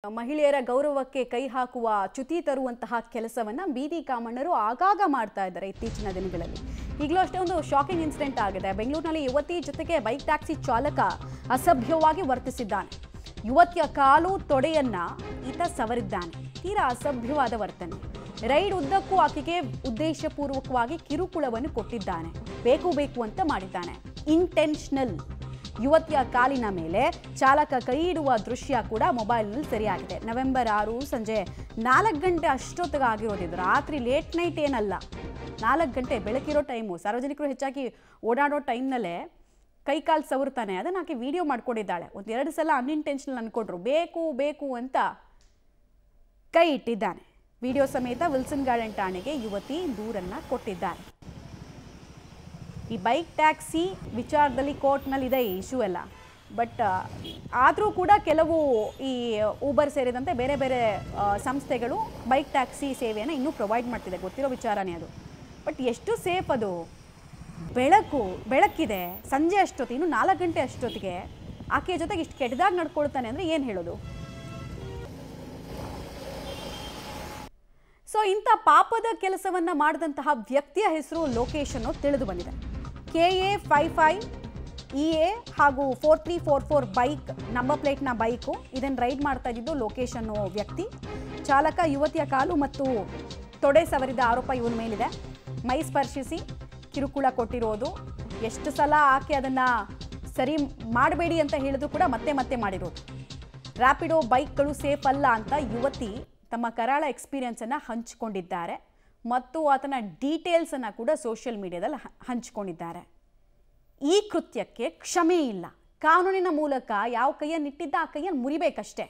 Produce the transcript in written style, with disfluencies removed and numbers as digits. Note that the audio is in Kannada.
ಮಹಿಳೆಯರ ಗೌರವಕ್ಕೆ ಕೈ ಹಾಕುವ ಚ್ಯುತಿ ತರುವಂತಹ ಕೆಲಸವನ್ನ ಬೀದಿ ಕಾಮಣ್ಣರು ಆಗಾಗ ಮಾಡ್ತಾ ಇದ್ದಾರೆ ಇತ್ತೀಚಿನ ದಿನಗಳಲ್ಲಿ. ಈಗಲೂ ಅಷ್ಟೇ ಒಂದು ಶಾಕಿಂಗ್ ಇನ್ಸಿಡೆಂಟ್ ಆಗಿದೆ. ಬೆಂಗಳೂರಿನಲ್ಲಿ ಯುವತಿ ಜೊತೆಗೆ ಬೈಕ್ ಟ್ಯಾಕ್ಸಿ ಚಾಲಕ ಅಸಭ್ಯವಾಗಿ ವರ್ತಿಸಿದ್ದಾನೆ. ಯುವತಿಯ ಕಾಲು ತೊಡೆಯನ್ನ ಈತ ಸವರಿದ್ದಾನೆ. ತೀರಾ ಅಸಭ್ಯವಾದ ವರ್ತನೆ. ರೈಡ್ ಉದ್ದಕ್ಕೂ ಆಕೆಗೆ ಉದ್ದೇಶಪೂರ್ವಕವಾಗಿ ಕಿರುಕುಳವನ್ನು ಕೊಟ್ಟಿದ್ದಾನೆ. ಬೇಕು ಅಂತ ಮಾಡಿದ್ದಾನೆ. ಇಂಟೆನ್ಷನಲ್. ಯುವತಿಯ ಕಾಲಿನ ಮೇಲೆ ಚಾಲಕ ಕೈ ಇಡುವ ದೃಶ್ಯ ಕೂಡ ಮೊಬೈಲ್ನಲ್ಲಿ ಸೆರೆಯಾಗಿದೆ. ನವೆಂಬರ್ 6 ಸಂಜೆ 4 ಗಂಟೆ ಅಷ್ಟೊತ್ತಿಗೆ ಆಗಿರೋದಿದ್ದು. ರಾತ್ರಿ ಲೇಟ್ ನೈಟ್ ಏನಲ್ಲ, 4 ಗಂಟೆ ಬೆಳಕಿರೋ ಟೈಮು. ಸಾರ್ವಜನಿಕರು ಹೆಚ್ಚಾಗಿ ಓಡಾಡೋ ಟೈಮ್ನಲ್ಲೇ ಕೈ ಕಾಲು ಸವರ್ತಾನೆ. ಅದನ್ನು ಆಕೆ ವಿಡಿಯೋ ಮಾಡ್ಕೊಂಡಿದ್ದಾಳೆ. 1-2 ಸಲ ಅನ್ಇಂಟೆನ್ಷನಲ್ ಅನ್ಕೊಂಡ್ರು. ಬೇಕು ಅಂತ ಕೈ ಇಟ್ಟಿದ್ದಾನೆ. ವಿಡಿಯೋ ಸಮೇತ ವಿಲ್ಸನ್ ಗಾರ್ಡನ್ ಠಾಣೆಗೆ ಯುವತಿ ದೂರನ್ನ ಕೊಟ್ಟಿದ್ದಾರೆ. ಈ ಬೈಕ್ ಟ್ಯಾಕ್ಸಿ ವಿಚಾರದಲ್ಲಿ ಕೋರ್ಟ್ನಲ್ಲಿ ಇದೆ ಈ ಇಶ್ಯೂ ಎಲ್ಲ. ಬಟ್ ಆದರೂ ಕೂಡ ಕೆಲವು ಈ ಊಬರ್ ಸೇರಿದಂತೆ ಬೇರೆ ಬೇರೆ ಸಂಸ್ಥೆಗಳು ಬೈಕ್ ಟ್ಯಾಕ್ಸಿ ಸೇವೆಯನ್ನು ಇನ್ನೂ ಪ್ರೊವೈಡ್ ಮಾಡ್ತಿದೆ. ಗೊತ್ತಿರೋ ವಿಚಾರನೇ ಅದು. ಬಟ್ ಎಷ್ಟು ಸೇಫ್ ಅದು? ಬೆಳಕಿದೆ, ಸಂಜೆ ಅಷ್ಟೊತ್ತಿಗೆ, ಇನ್ನು 4 ಗಂಟೆ ಅಷ್ಟೊತ್ತಿಗೆ ಆಕೆಯ ಜೊತೆಗೆ ಇಷ್ಟು ಕೆಟ್ಟದಾಗಿ ನಡ್ಕೊಳ್ತಾನೆ ಅಂದರೆ ಏನು ಹೇಳೋದು? ಸೊ ಇಂಥ ಪಾಪದ ಕೆಲಸವನ್ನು ಮಾಡಿದಂತಹ ವ್ಯಕ್ತಿಯ ಹೆಸರು ಲೋಕೇಶ್ ಅನ್ನೋ ತಿಳಿದು ಬಂದಿದೆ. KA55EA ಹಾಗೂ 4344 ಬೈಕ್ ನಂಬರ್ ಪ್ಲೇಟ್ನ ಬೈಕು. ಇದನ್ನು ರೈಡ್ ಮಾಡ್ತಾ ಇದ್ದಿದ್ದು ಲೋಕೇಶ್ ಅನ್ನೋ ವ್ಯಕ್ತಿ. ಚಾಲಕ ಯುವತಿಯ ಕಾಲು ಮತ್ತು ತೊಡೆ ಸವರಿದ ಆರೋಪ ಇವನ ಮೇಲಿದೆ. ಮೈ ಸ್ಪರ್ಶಿಸಿ ಕಿರುಕುಳ ಕೊಟ್ಟಿರೋದು. ಎಷ್ಟು ಸಲ ಆಕೆ ಅದನ್ನು ಸರಿ ಮಾಡಬೇಡಿ ಅಂತ ಹೇಳಿದ್ರು ಕೂಡ ಮತ್ತೆ ಮಾಡಿರೋದು. ರ್ಯಾಪಿಡೋ ಬೈಕ್ಗಳು ಸೇಫ್ ಅಲ್ಲ ಅಂತ ಯುವತಿ ತಮ್ಮ ಕರಾಳ ಎಕ್ಸ್ಪೀರಿಯನ್ಸನ್ನು ಹಂಚಿಕೊಂಡಿದ್ದಾರೆ ಮತ್ತು ಆತನ ಡೀಟೇಲ್ಸನ್ನು ಕೂಡ ಸೋಷಿಯಲ್ ಮೀಡಿಯಾದಲ್ಲಿ ಹಂಚಿಕೊಂಡಿದ್ದಾರೆ. ಈ ಕೃತ್ಯಕ್ಕೆ ಕ್ಷಮೆ ಇಲ್ಲ. ಕಾನೂನಿನ ಮೂಲಕ ಯಾವ ಕೈಯನ್ನಿಟ್ಟಿದ್ದ ಆ ಕೈಯನ್ನು ಮುರಿಬೇಕಷ್ಟೇ.